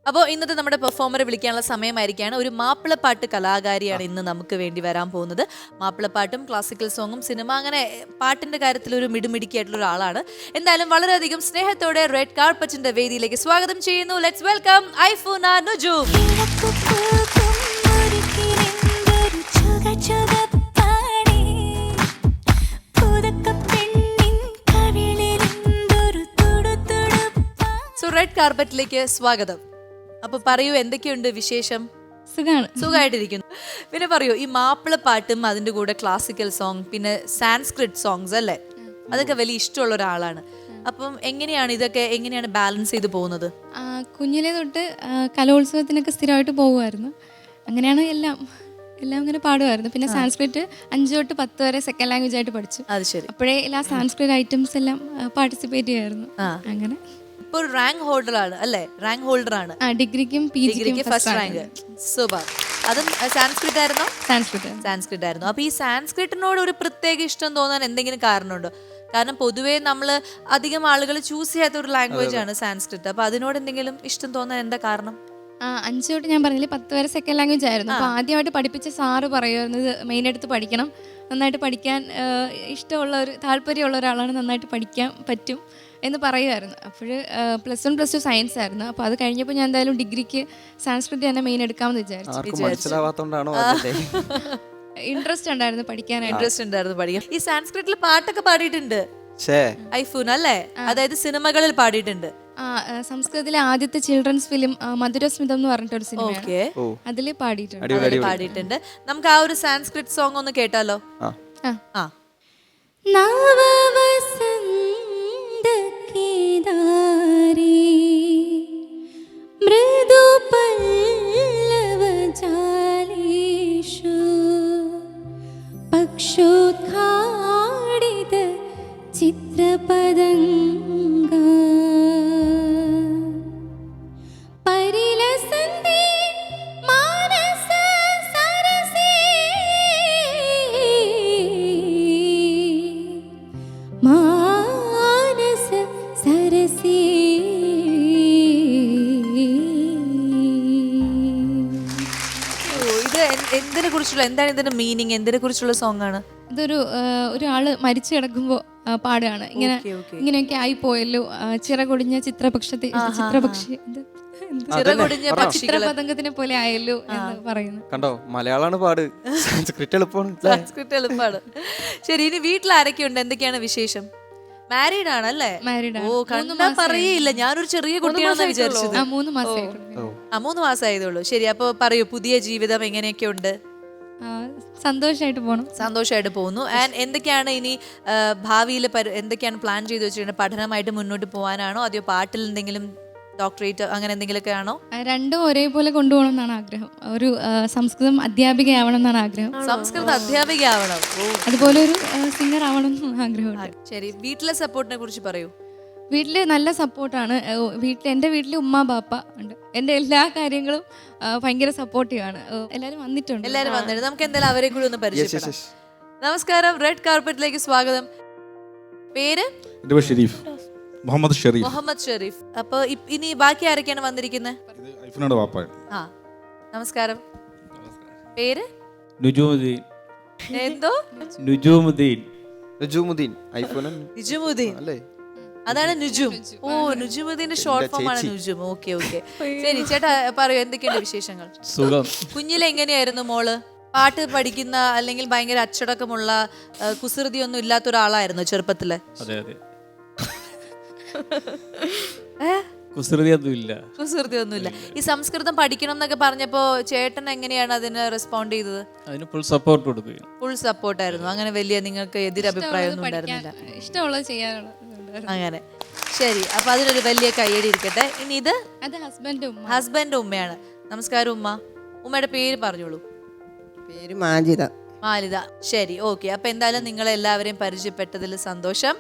അപ്പോൾ ഇന്നത്തെ നമ്മുടെ പെർഫോമറെ വിളിക്കാനുള്ള സമയമായിരിക്കുകയാണ്. ഒരു മാപ്പിളപ്പാട്ട് കലാകാരിയാണ് ഇന്ന് നമുക്ക് വേണ്ടി വരാൻ പോകുന്നത്. മാപ്പിളപ്പാട്ടും ക്ലാസിക്കൽ സോങ്ങും സിനിമ അങ്ങനെ പാട്ടിന്റെ കാര്യത്തിൽ ഒരു മിടുമിടുക്കിയായിട്ടുള്ള ഒരാളാണ്. എന്തായാലും വളരെയധികം സ്നേഹത്തോടെ റെഡ് കാർപ്പറ്റിന്റെ വേദിയിലേക്ക് സ്വാഗതം ചെയ്യുന്നു. Let's welcome Aifoona Nujoom. Red കാർപ്പറ്റിലേക്ക് സ്വാഗതം. അപ്പൊ പറയൂ, എന്തൊക്കെയുണ്ട് വിശേഷം? സുഖമായിട്ടിരിക്കുന്നു. പിന്നെ പറയൂ, ഈ മാപ്പിളപ്പാട്ടും അതിന്റെ കൂടെ ക്ലാസിക്കൽ സോങ് പിന്നെ സാൻസ്ക്രിറ്റ് സോങ്സ് അല്ലേ, അതൊക്കെ വലിയ ഇഷ്ടമുള്ള ഒരാളാണ്. അപ്പം എങ്ങനെയാണ് ബാലൻസ് ചെയ്ത് പോകുന്നത്? കുഞ്ഞിലെ തൊട്ട് കലോത്സവത്തിനൊക്കെ സ്ഥിരമായിട്ട് പോകുമായിരുന്നു. അങ്ങനെയാണ് എല്ലാം ഇങ്ങനെ പാടുമായിരുന്നു. പിന്നെ സാൻസ്ക്രിറ്റ് 5 തൊട്ട് 10 വരെ സെക്കൻഡ് ലാംഗ്വേജ് ആയിട്ട് പഠിച്ചു. അത് ശരി. അപ്പോഴേ എല്ലാ സാൻസ്ക്രിറ്റ് ഐറ്റംസ് എല്ലാം പാർട്ടിസിപ്പേറ്റ് ചെയ്യുമായിരുന്നു. അങ്ങനെ ഇപ്പോൾ റാങ്ക് ഹോൾഡർ ആണ് അല്ലേ? റാങ്ക് ഹോൾഡർ ആണ്. ഡിഗ്രിക്കും PGക്കും ഫസ്റ്റ് റാങ്ക്. സൂപ്പർ. അതും സാൻസ്ക്രിറ്റ് ആയിരുന്നോ? സാൻസ്ക്രിറ്റ് ആയിരുന്നു. അപ്പൊ ഈ സാൻസ്ക്രിറ്റിനോട് ഒരു പ്രത്യേക ഇഷ്ടം തോന്നാൻ എന്തെങ്കിലും കാരണമുണ്ടോ? കാരണം പൊതുവേ നമ്മൾ അധികം ആളുകൾ ചൂസ് ചെയ്യാത്ത ഒരു ലാംഗ്വേജ് ആണ് സാൻസ്ക്രിറ്റ്. അപ്പൊ അതിനോട് എന്തെങ്കിലും ഇഷ്ടം തോന്നാൻ എന്താ കാരണം? 5 തൊട്ട് ഞാൻ പറഞ്ഞില്ലേ 10 വരെ സെക്കൻഡ് ലാംഗ്വേജ് ആയിരുന്നു. അപ്പോൾ ആദ്യമായിട്ട് പഠിപ്പിച്ച സാറ് പറയുന്നത് മെയിൻ എടുത്ത് പഠിക്കണം, നന്നായിട്ട് പഠിക്കാൻ താല്പര്യമുള്ള ഒരാളാണ്, നന്നായിട്ട് പഠിക്കാൻ പറ്റും എന്ന് പറയുമായിരുന്നു. അപ്പോൾ +1 +2 സയൻസ് ആയിരുന്നു. അപ്പോൾ അത് കഴിഞ്ഞപ്പോൾ ഞാൻ എന്തായാലും ഡിഗ്രിക്ക് സാൻസ്ക്രിറ്റ് തന്നെ മെയിൻ എടുക്കാമെന്ന് വിചാരിച്ചു. ഇൻട്രസ്റ്റ് ഉണ്ടായിരുന്നു പഠിക്കാൻ. ഈ സാൻസ്ക്രിറ്റിൽ പാട്ടൊക്കെ പാടിയിട്ടുണ്ട് ഐഫൂൻ അല്ലേ? അതായത് സിനിമകളിൽ പാടിയിട്ടുണ്ട്. സംസ്കൃതത്തിലെ ആദ്യത്തെ ചിൽഡ്രൻസ് ഫിലിം മധുരസ്മിതം എന്ന് പറഞ്ഞിട്ടൊരു സിനിമയാണ്, അതിൽ പാടിയിട്ടുണ്ട്. നമുക്ക് ആ ഒരു സാൻസ്ക്രിറ്റ് സോങ് ഒന്ന് കേട്ടാലോ? മൃദു പല്ലവ ജാലേഷു പക്ഷോത്ഘാടിത ചിത്രപദംഗ പരിലസന്തി മാനസ സരസേ മാനസ സരസേ. എന്താണ് ഇതിന്റെ മീനിങ്? എന്തിനെ കുറിച്ചുള്ള സോങ് ആണ്? ഒരാള് മരിച്ചു കിടക്കുമ്പോ പാടുകയാണ്, ഇങ്ങനെയൊക്കെ ആയി പോയല്ലോ, ചിറകൊടിഞ്ഞ ചിത്രപതംഗത്തിനെ പോലെ ആയല്ലോ എന്ന് പറയുന്നു. കണ്ടോ, മലയാളമാണ് പാട്, സാൻസ്ക്രിറ്റ് എളുപ്പമാണ്. ശരി, ഇനി വീട്ടിൽ ആരൊക്കെയുണ്ട്? എന്തൊക്കെയാണ് വിശേഷം? മാരീഡ് ആണല്ലേ? ഓ, കണ്ടാ പറയില്ല, ഞാനൊരു ചെറിയ കുട്ടിയാണെന്ന് വിചാരിച്ചത്. 3 മാസമായതുള്ളൂ. ശരി, അപ്പൊ പറയൂ, പുതിയ ജീവിതം എങ്ങനെയൊക്കെ ഉണ്ട്? സന്തോഷമായിട്ട് പോകുന്നു. ആൻഡ് എന്തൊക്കെയാണ് ഇനി ഭാവിയിൽ എന്തൊക്കെയാണ് പ്ലാൻ ചെയ്ത് വെച്ചിട്ടുണ്ട്? പഠനമായിട്ട് മുന്നോട്ട് പോകാനാണോ, അതോ പാട്ടിൽ എന്തെങ്കിലും ഡോക്ടറേറ്റ് അങ്ങനെ എന്തെങ്കിലുമൊക്കെ ആണോ? രണ്ടും ഒരേപോലെ കൊണ്ടുപോകണം എന്നാണ് ആഗ്രഹം. ഒരു സംസ്കൃതം അധ്യാപികയാവണം എന്നാണ് ആഗ്രഹം. സംസ്കൃത അധ്യാപികയാവണം, അതുപോലെ ഒരു സിംഗർ ആവണം എന്നാണ് ആഗ്രഹം. ശരി, വീട്ടിലെ സപ്പോർട്ടിനെ കുറിച്ച് പറയൂ. വീട്ടില് നല്ല സപ്പോർട്ടാണ്. എൻ്റെ വീട്ടിൽ ഉമ്മ ബാപ്പ ഉണ്ട്. എൻ്റെ എല്ലാ കാര്യങ്ങളും ഭയങ്കര സപ്പോർട്ടീവാണ്. എല്ലാവരും വന്നിട്ടുണ്ട്. നമുക്ക് എന്തായാലും അവരെ കൂടി ഒന്ന് പരിചയപ്പെടാം. നമസ്കാരം, റെഡ് കാർപ്പറ്റിലേക്ക് സ്വാഗതം. പേര്? മുഹമ്മദ് ഷെരീഫ്. അപ്പൊ ഇനി ബാക്കി ആരൊക്കെയാണ് വന്നിരിക്കുന്നത്? നമസ്കാരം. പേര്? നുജൂമുദ്ദീൻ. എന്തോ? നുജൂമുദ്ദീൻ അല്ലേ? അതാണ് നുജും. ഓ, നുജുമുദ്ദീന്റെ ഷോർട്ട് ഫോം ആണ് നുജും. ഓക്കെ. ശരി ചേട്ടാ, പറയൂ, എന്തൊക്കെയുണ്ട് വിശേഷങ്ങൾ? സുഖം. കുഞ്ഞിലെ എങ്ങനെയായിരുന്നു മോള്? പാട്ട് പഠിക്കുന്ന അല്ലെങ്കിൽ ഭയങ്കര അച്ചടക്കമുള്ള കുസൃതിയൊന്നും ഇല്ലാത്ത ഒരാളായിരുന്നു ചെറുപ്പത്തില്? അതെ. കുസൃതിയൊന്നുമില്ല. ഈ സംസ്കൃതം പഠിക്കണം എന്നൊക്കെ പറഞ്ഞപ്പോ ചേട്ടൻ എങ്ങനെയാണ് അതിന് റെസ്പോണ്ട് ചെയ്തത്? അതിന് ഫുൾ സപ്പോർട്ട് കൊടുക്കുകയും. ഫുൾ സപ്പോർട്ടായിരുന്നു. അങ്ങനെ വലിയ നിങ്ങൾക്ക് എതിരഭിപ്രായം ഒന്നും ഉണ്ടായിരുന്നില്ല? ഇഷ്ടമുള്ളത് ചെയ്യാനുള്ള അങ്ങനെ. ശരി, അപ്പൊ അതിനൊരു വലിയ കയ്യടി ഇരിക്കട്ടെ. ഇനി ഇത് ഹസ്ബൻഡ് ഉമ്മയാണ്. നമസ്കാരം ഉമ്മ. ഉമ്മയുടെ പേര് പറഞ്ഞോളൂ. പേര് മാലിത. ശരി, ഓക്കെ. അപ്പൊ എന്തായാലും നിങ്ങളെല്ലാവരെയും പരിചയപ്പെട്ടതിൽ സന്തോഷം.